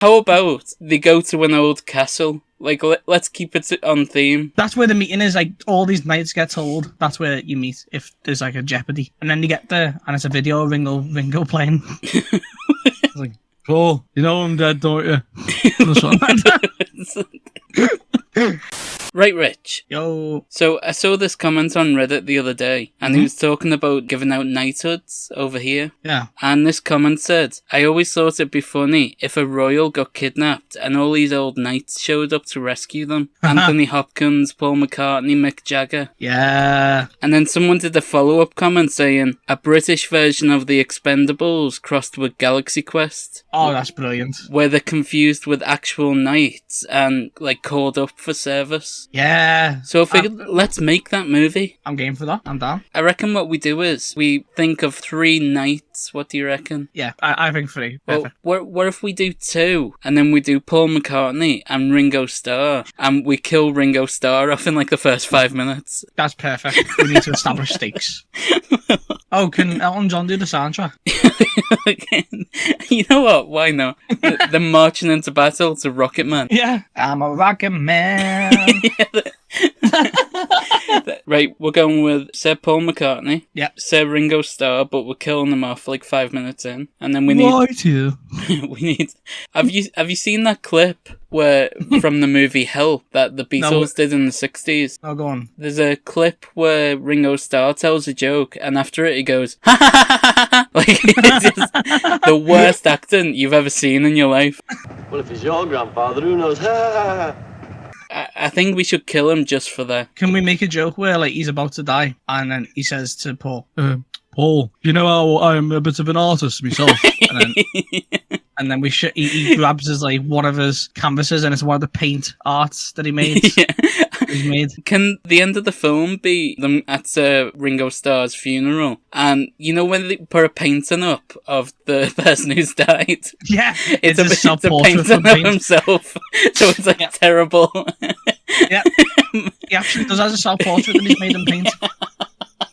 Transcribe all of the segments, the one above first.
How about they go to an old castle? Like, let's keep it on theme. That's where the meeting is. Like, all these knights get told. That's where you meet if there's like a jeopardy. And then you get there, and it's a video of Ringo playing. It's like, cool. You know I'm dead, don't you? Right, Rich. Yo. So I saw this comment on Reddit the other day, and he was talking about giving out knighthoods over here. Yeah. And this comment said, I always thought it'd be funny if a royal got kidnapped and all these old knights showed up to rescue them. Anthony Hopkins, Paul McCartney, Mick Jagger. Yeah. And then someone did a follow-up comment saying, a British version of the Expendables crossed with Galaxy Quest. Oh, that's brilliant. Where they're confused with actual knights and, like, called up for service. Yeah. So I figured, let's make that movie. I'm game for that. I'm down. I reckon what we do is, we think of 3 knights. What do you reckon? Yeah, I think 3. Well, what if we do 2, and then we do Paul McCartney and Ringo Starr, and we kill Ringo Starr off in, like, the first 5 minutes? That's perfect. We need to establish stakes. Oh, can Elton John do the soundtrack? You know what? Why not? They're marching into battle to Rocket Man. Yeah. I'm a rocket man. Right, we're going with Sir Paul McCartney. Yep. Sir Ringo Starr, but we're killing them off like 5 minutes in, and then we need. Why too? We need. Have you seen that clip where from the movie Help that the Beatles did in the 60s? Oh, go on. There's a clip where Ringo Starr tells a joke, and after it he goes, ha ha ha ha ha! Like, it's just the worst acting you've ever seen in your life. Well, if it's your grandfather, who knows? Ha ha ha! I think we should kill him just for that. Can we make a joke where, like, he's about to die, and then he says to Paul, Paul, you know how I'm a bit of an artist myself? And then he grabs his, like, one of his canvases, and it's one of the paint arts that he made. Yeah. He's made. Can the end of the film be them at Ringo Starr's funeral? And you know when they put a painting up of the person who's died? Yeah. It's a self-portrait painting of himself. So it's like terrible. Yeah. He actually does have a self-portrait that he's made in paint.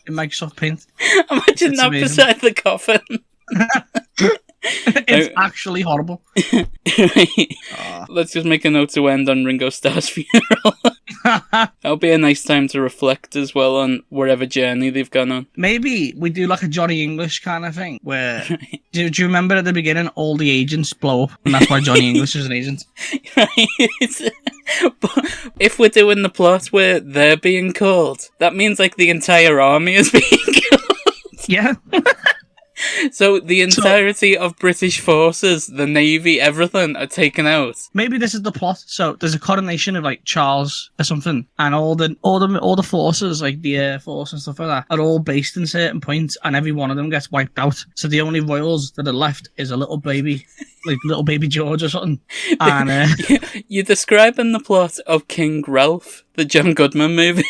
In Microsoft Paint. Imagine that amazing. beside the coffin. It's actually horrible. Let's just make a note to end on Ringo Starr's funeral. That'll be a nice time to reflect as well on wherever journey they've gone on. Maybe we do like a Johnny English kind of thing where do you remember at the beginning all the agents blow up and that's why Johnny English is an agent? Right. But if we're doing the plot where they're being called, that means like the entire army is being killed. Yeah. So the entirety of British forces, the navy, everything are taken out. Maybe this is the plot. So there's a coronation of like Charles or something, and all the forces, like the Air Force and stuff like that, are all based in certain points, and every one of them gets wiped out. So the only royals that are left is a little baby, like little baby George or something. And you're describing the plot of King Ralph, the John Goodman movie.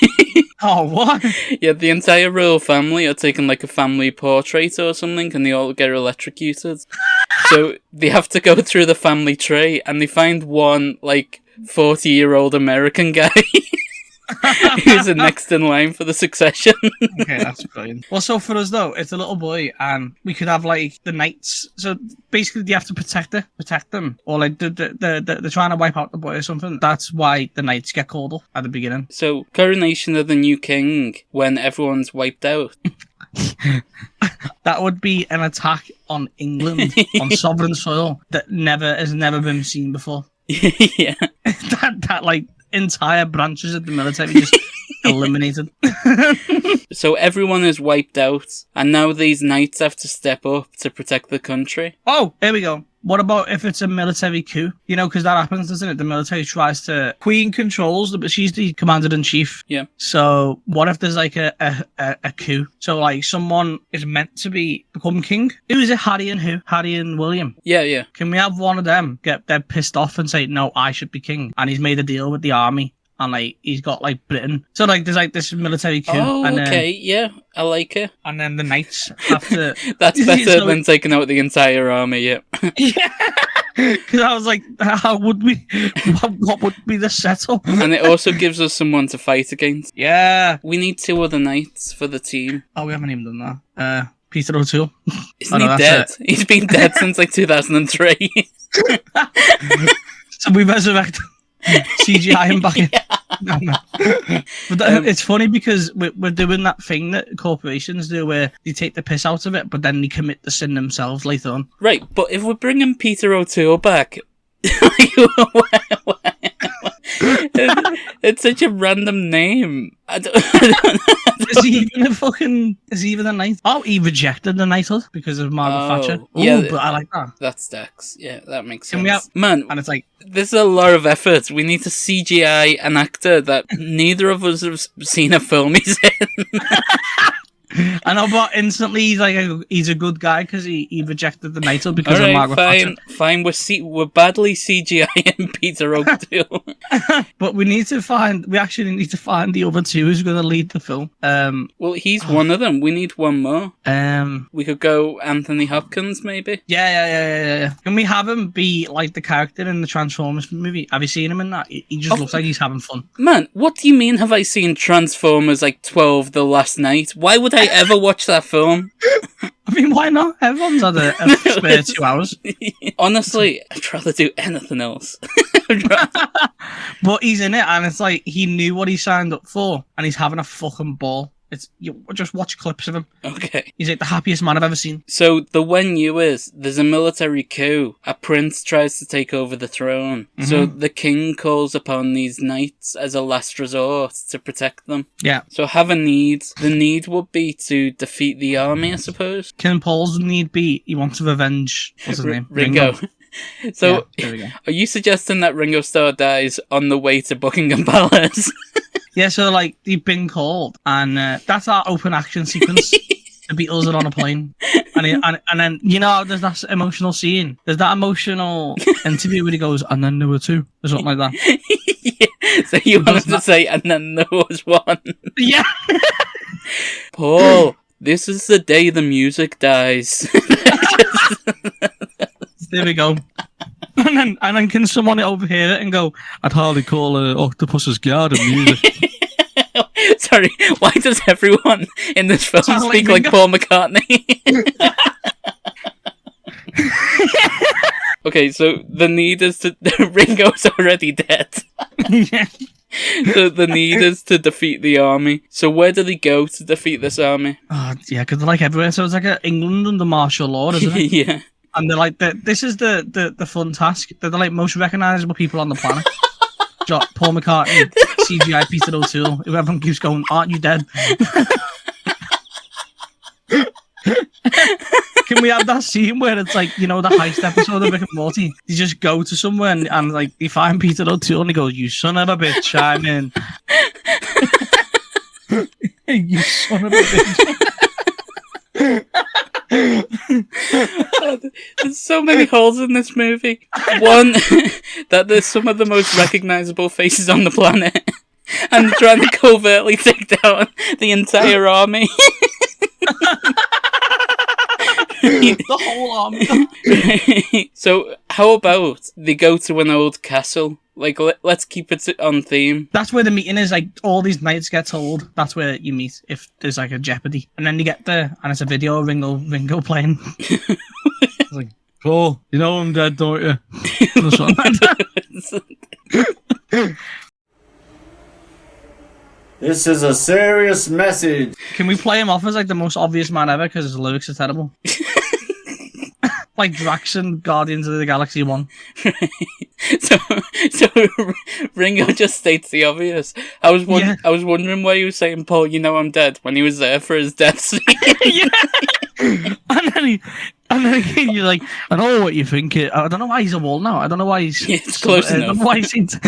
Oh, what? Yeah, the entire royal family are taking like a family portrait or something, and they all get electrocuted. So they have to go through the family tree, and they find one like 40-year-old American guy who's the next in line for the succession. Okay, that's brilliant. Well, so for us though, it's a little boy, and we could have like the knights. So basically, you have to protect them, or like they're trying to wipe out the boy or something. That's why the knights get called up at the beginning. So coronation of the new king when everyone's wiped out. That would be an attack on England, on sovereign soil that has never been seen before. Yeah. that like entire branches of the military just eliminated. So everyone is wiped out, and now these knights have to step up to protect the country. Oh, here we go. What about if it's a military coup? You know, because that happens, doesn't it? The military tries to... Queen controls, but she's the commander-in-chief. Yeah. So what if there's like a coup? So like someone is meant to become king? Who is it? Harry and who? Harry and William? Yeah. Can we have one of them get pissed off and say, no, I should be king? And he's made a deal with the army. And like he's got like Britain, so like there's like this military coup. Oh, and okay, yeah, I like it. And then the knights have to. That's better than taking out the entire army. Yeah. Yeah. Because I was like, how would we? What would be the setup? And it also gives us someone to fight against. Yeah. We need 2 other knights for the team. Oh, we haven't even done that. Peter O'Toole. Isn't he dead? He's been dead since like 2003. So we resurrect CGI him back in. But it's funny because we're doing that thing that corporations do where they take the piss out of it, but then they commit the sin themselves later on. Right, but if we're bringing Peter O'Toole back, it's such a random name. Is he even a knight? Oh, he rejected the knighthood because of Margaret Thatcher. Ooh, yeah, but I like that. That's Dex. Yeah, that makes Can sense. we have, Man, and it's like, there's a lot of effort. We need to CGI an actor that neither of us have seen a film he's in. I know, but instantly he's a good guy because he rejected the knighthood because of Margaret Thatcher. Fine. We're badly CGIing Peter O'Toole. But we actually need to find the other two who's going to lead the film. Well, he's one of them. We need one more. We could go Anthony Hopkins, maybe. Yeah. Can we have him be like the character in the Transformers movie? Have you seen him in that? He just looks like he's having fun. Man, what do you mean? Have I seen Transformers like 12 the last night? Why would I ever watch that film? I mean, why not? Everyone's had a spare 2 hours. Honestly, I'd rather do anything else. But he's in it, and it's like he knew what he signed up for, and he's having a fucking ball. You just watch clips of him. Okay. He's like the happiest man I've ever seen. So the when you is there's a military coup. A prince tries to take over the throne. Mm-hmm. So the king calls upon these knights as a last resort to protect them. Yeah. So have a need. The need would be to defeat the army, I suppose. King Paul's need be he wants to revenge. What's his name? Ringo. So yeah, are you suggesting that Ringo Starr dies on the way to Buckingham Palace? Yeah, so like they've been called, and that's our open action sequence. The Beatles are on a plane, and then you know there's that emotional scene. There's that emotional interview where he goes, and then there were two, or something like that. Yeah. So you wanted to say, and then there was one. Yeah. Paul, this is the day the music dies. There we go. And then can someone overhear it and go, I'd hardly call Octopus's Garden music. Sorry, why does everyone in this film speak like Paul McCartney? Okay, so the need is to... Ringo's already dead. Yeah. So the need is to defeat the army. So where do they go to defeat this army? Oh, yeah, because they're like everywhere. So it's like England under martial law, isn't it? Yeah. And they're like, this is the fun task. They're the like most recognisable people on the planet. Paul McCartney, CGI Peter O'Toole, who everyone keeps going, aren't you dead? Can we have that scene where it's like, you know, the heist episode of Rick and Morty? You just go to somewhere and like, you find Peter O'Toole and he goes, you son of a bitch, I'm in. You son of a bitch. There's so many holes in this movie. One, that there's some of the most recognisable faces on the planet, and trying to covertly take down the entire army. The whole army. So, how about they go to an old castle? Like, let's keep it on theme. That's where the meeting is. Like, all these knights get told that's where you meet if there's like a jeopardy. And then you get there, and it's a video of Ringo playing. It's like, Paul, you know I'm dead, don't you? This is a serious message. Can we play him off as like the most obvious man ever because his lyrics are terrible? Like Drax and Guardians of the Galaxy 1. So Ringo just states the obvious. I was wondering why he was saying, Paul, you know I'm dead, when he was there for his death scene. Yeah. And then you're like, I know what you think. I don't know why he's a wall now. I don't know why he's... Yeah, it's close enough. I don't know why he's...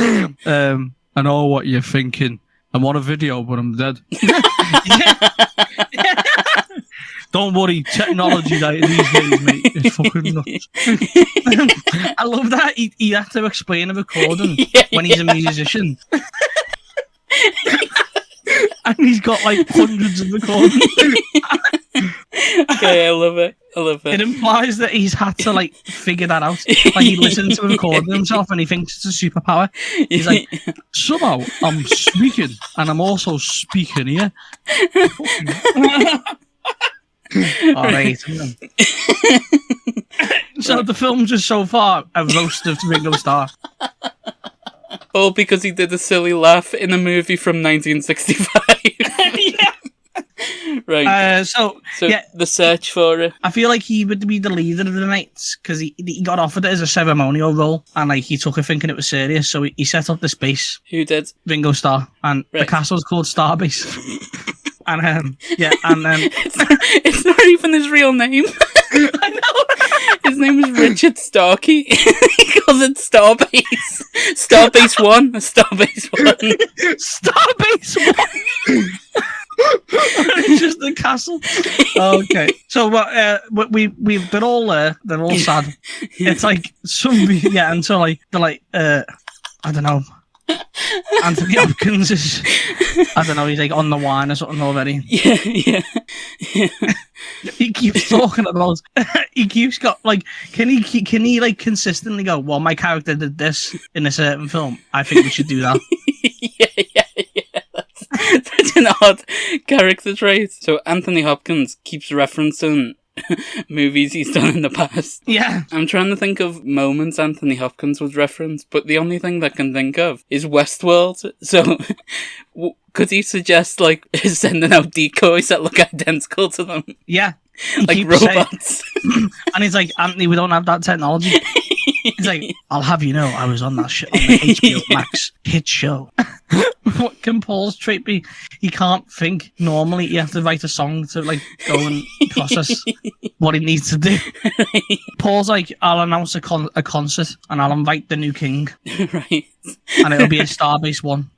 I know what you're thinking. I'm on a video, but I'm dead. Don't worry, technology these days, mate, is fucking nuts. I love that he had to explain a recording when he's a musician. And he's got like hundreds of recordings. Okay, I love it. It implies that he's had to like figure that out. Like he listens to recording himself and he thinks it's a superpower. He's like, somehow I'm speaking and I'm also speaking here. Oh, I hate him. So the film's just so far a roast of Ringo Starr. All because he did a silly laugh in a movie from 1965. Yeah. Right. So Yeah, the search for it. I feel like he would be the leader of the Knights because he got offered it as a ceremonial role, and like he took it thinking it was serious. So he set up this base. Who did? Ringo Starr, and the castle's called Starbase. And it's not even his real name. I know. His name is Richard Starkey. He calls it Starbase. Starbase 1. Starbase 1. Starbase 1. It's just the castle. Okay. So they're all there. They're all sad. It's like until like they're like I don't know. Anthony Hopkins is, I don't know, he's like on the wine or something already. Yeah. He keeps talking about, he keeps got like, can he like consistently go, well, my character did this in a certain film, I think we should do that. Yeah. That's such an odd character trait. So Anthony Hopkins keeps referencing movies he's done in the past. Yeah. I'm trying to think of moments Anthony Hopkins would reference, but the only thing that I can think of is Westworld. So, could he suggest, like, sending out decoys that look identical to them? Yeah. Like robots. And he's like, Anthony, we don't have that technology. He's like, I'll have you know, I was on that on the HBO Max hit show. What can Paul's trait be? He can't think normally. He has to write a song to like go and process what he needs to do. Paul's like, I'll announce a concert and I'll invite the new king. Right. And it'll be a Starbase 1.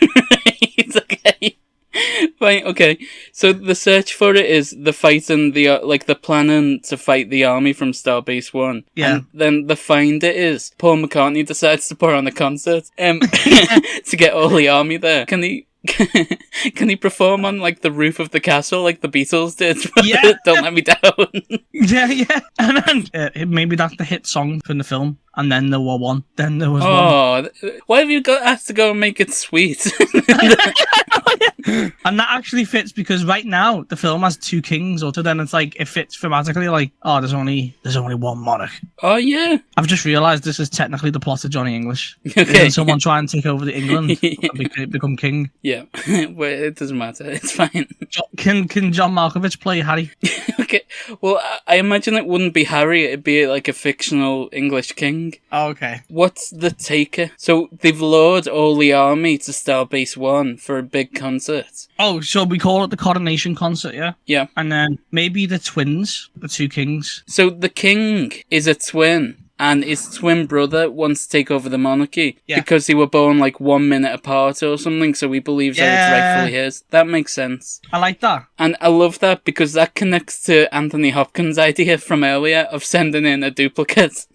Right, okay. Right, okay. So the search for it is the fighting, the planning to fight the army from Starbase 1. Yeah. And then the find it is Paul McCartney decides to put on a concert to get all the army there. Can he perform on like the roof of the castle like the Beatles did? Yeah. Don't Let Me Down. Yeah. And then maybe that's the hit song from the film. And then there were one. Then there was one. Oh, why have you asked to go and make it sweet? And that actually fits because right now the film has two kings, so then it's like it fits thematically. Like, oh, there's only one monarch. Oh yeah. I've just realised this is technically the plot of Johnny English. Okay. Someone try and take over the England and become king. Yeah, well, it doesn't matter. It's fine. Can John Malkovich play Harry? Okay. Well, I imagine it wouldn't be Harry. It'd be like a fictional English king. Oh, okay. What's the taker? So they've lured all the army to Starbase 1 for a big concert. Oh, so we call it the coronation concert, yeah? Yeah. And then maybe the twins, the two kings. So the king is a twin, and his twin brother wants to take over the monarchy because they were born like 1 minute apart or something, so he believes that it's rightfully his. That makes sense. I like that. And I love that because that connects to Anthony Hopkins' idea from earlier of sending in a duplicate.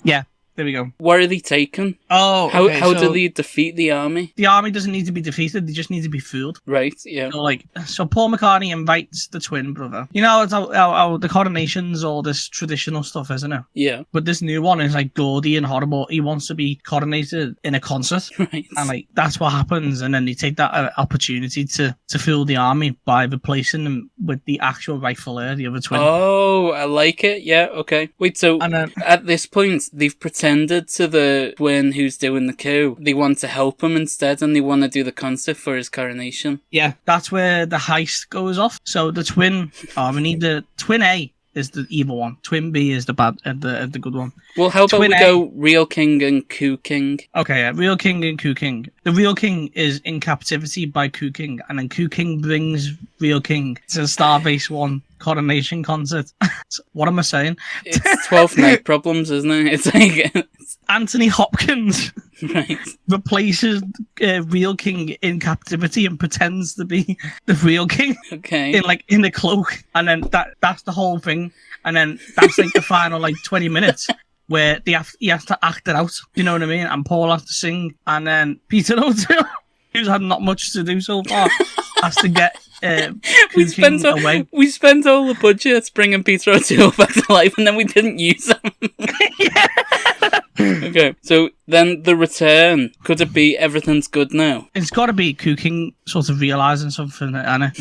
Yeah. There we go. Where are they taken? Oh, okay, how do they defeat the army? The army doesn't need to be defeated; they just need to be fooled. Right, yeah. So Paul McCartney invites the twin brother. You know, it's how the coronation's all this traditional stuff, isn't it? Yeah. But this new one is like gaudy and horrible. He wants to be coronated in a concert, right? And like that's what happens. And then they take that opportunity to fool the army by replacing them with the actual rightful heir, the other twin. Oh, I like it. Yeah. Okay. Wait. So at this point, they've pretended to the twin who's doing the coup. They want to help him instead, and they want to do the concert for his coronation. Yeah, that's where the heist goes off. So the twin, we need the twin A is the evil one. Twin B is the bad, the good one. Well, how about twin we go real king and coup king? Okay, yeah, real king and coup king. The real king is in captivity by coup king, and then coup king brings real king to Starbase 1 coronation concert. What am I saying? It's 12 night problems, isn't it? It's like Anthony Hopkins right replaces real king in captivity and pretends to be the real king. Okay. In a cloak, and then that's the whole thing, and then that's like the final like 20 minutes. Where he has to act it out, you know what I mean? And Paul has to sing, and then Peter O'Toole, who's had not much to do so far, has to get we spent all the budget bringing Peter O'Toole back to life, and then we didn't use him. Okay, so then the return. Could it be everything's good now? It's got to be Cooking sort of realising something, Anna.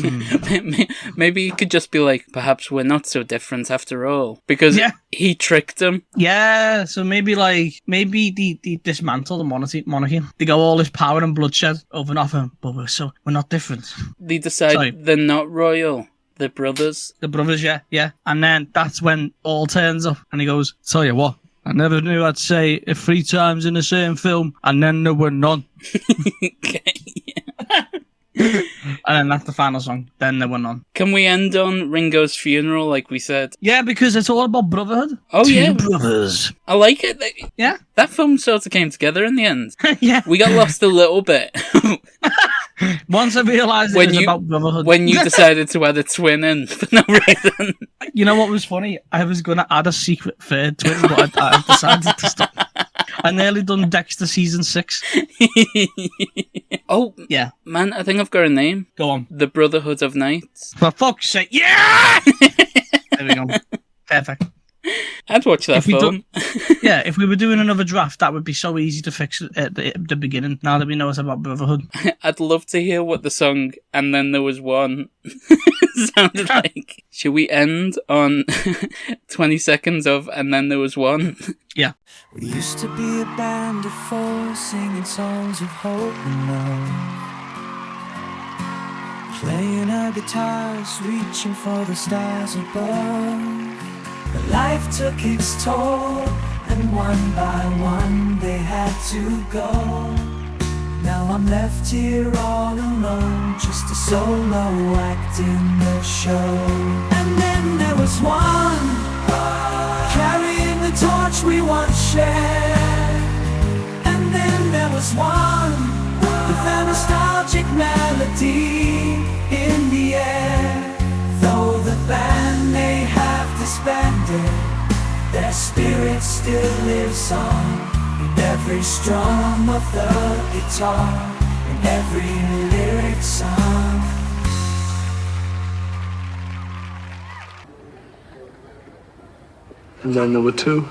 Maybe it could just be like, perhaps we're not so different after all. Because he tricked him. Yeah, so maybe they dismantle the monarchy. They go all this power and bloodshed over nothing, but we're not different. They decide they're not royal. They're brothers. The brothers, yeah. And then that's when all turns up and he goes, tell you what, I never knew I'd say it 3 times in the same film, and then there were none. Okay. And then that's the final song. Then there were none. Can we end on Ringo's funeral, like we said? Yeah, because it's all about brotherhood. Oh, Two brothers. I like it. Yeah. That film sort of came together in the end. Yeah. We got lost a little bit. Once I realised it was about brotherhood. When you decided to add a twin in for no reason. You know what was funny? I was going to add a secret third twin, but I decided to stop. I nearly done Dexter season 6. Oh, yeah. Man, I think I've got a name. Go on. The Brotherhood of Knights. For fuck's sake. Yeah! There we go. Perfect. I'd watch that film. Yeah, if we were doing another draft, that would be so easy to fix at the beginning, now that we know it's about brotherhood. I'd love to hear what the song "And Then There Was One" sounded like. Should we end on 20 seconds of "And Then There Was One"? Yeah. We used to be a band of 4 singing songs of hope and love, playing our guitars, reaching for the stars above. But life took its toll, and one by one they had to go. Now I'm left here all alone, just a solo act in the show. And then there was one, carrying the torch we once shared. And then there was one, with a nostalgic melody in the air. Though the band may have disbanded, their spirit still lives on, in every strum of the guitar, in every lyric song. And then there were 2.